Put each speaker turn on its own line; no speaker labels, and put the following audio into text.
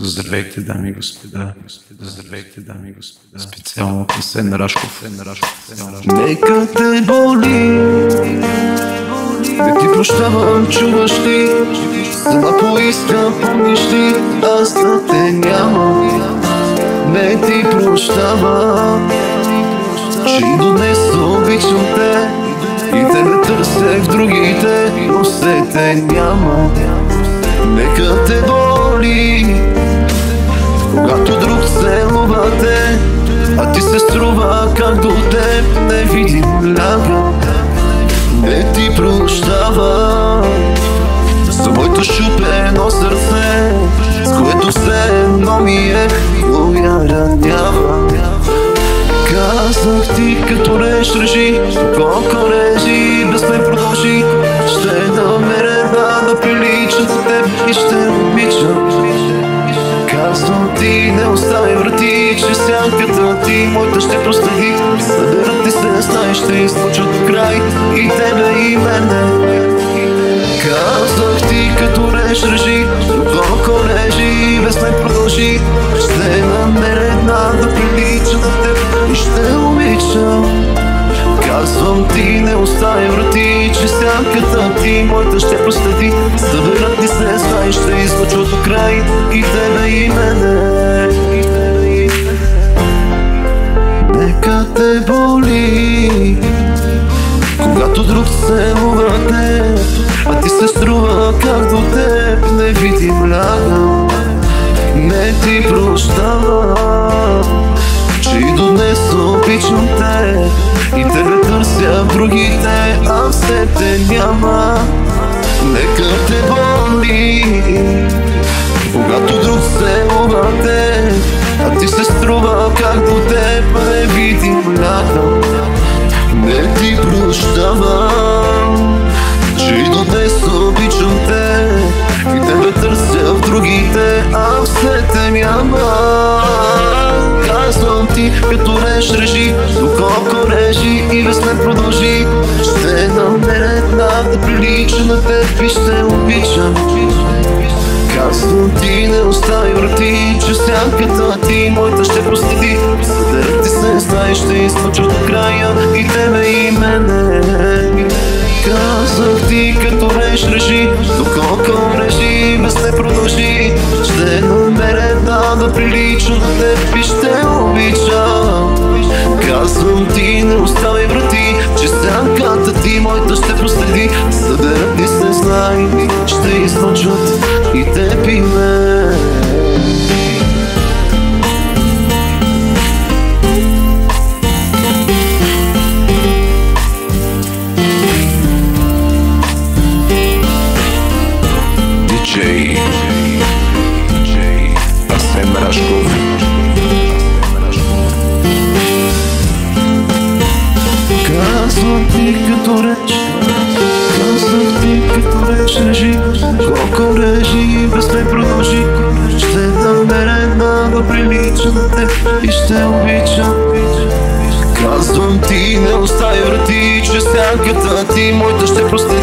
Здравейте, дами и господа, здравейте, дами и господа. Специално Асен Рашков.
Нека те боли, не ти прощавам, чуваш ли? Сама поискам, помниш ли? Аз да те нямам, не ти прощавам, че и до днес обичам те и тебе търся в другите, но все те няма. Нека те боли, когато друг целува те, а ти се струва как до теб не видим ляга. Не ти прощавам за моето щупено сърце, с което все едно ми е твоя ранява. Казах ти като режи, колко режи, без ме продължи. Ще намеря една да прилича за теб и ще обичам. Казвам ти, не остави врати, че сянката ти моята ще проследи. Съберат ти се, знаеш, ще излучат до край и тебе и мене. Казах ти като режи, колко режи, без ме продължи. Ще намеря една да прилича за теб и ще обичам. Казвам ти, не остави врати, че сянката ти моята ще проследи. Съберат ти се, знаеш, ще излучат до край и тебе и мене. Нека те боли, когато друг целува теб, а ти се струва как до теб не видим ляга. Не ти прощавам, че и до днес обичам те и тебе търся в другите, а все те няма. Нека те боли, когато друг целува те, а ти се струва как до теб не видим ляга. Не ти прощавам, че и до днес обичам те и тебе търся в другите, а все те няма. Казвам ти като режи, доколко режи и без мен продължи. Ще намеря една да прилича на теб и ще обичам. Казвам ти, не остави врати, че сянката ти моята ще проследи. Съдерът ти се, знаеш, ще излуча до края и тебе и мене. Казах ти като режи, доколко режи, без не продължи. Ще намеря една да прилича на теб и ще обичам. Казвам ти, не остави врати, че сянката ти моята ще проследи. Съберат ти се, знай, ще излучат и теб и мен.
Диджей Асен Рашков.
Казвам ти като речи, казвам ти като режи, колко режи, без ме продължи. Ще намеря една да прилича на теб и ще обичам. Казвам ти, не остави врати, че сянката ти моята ще проследи.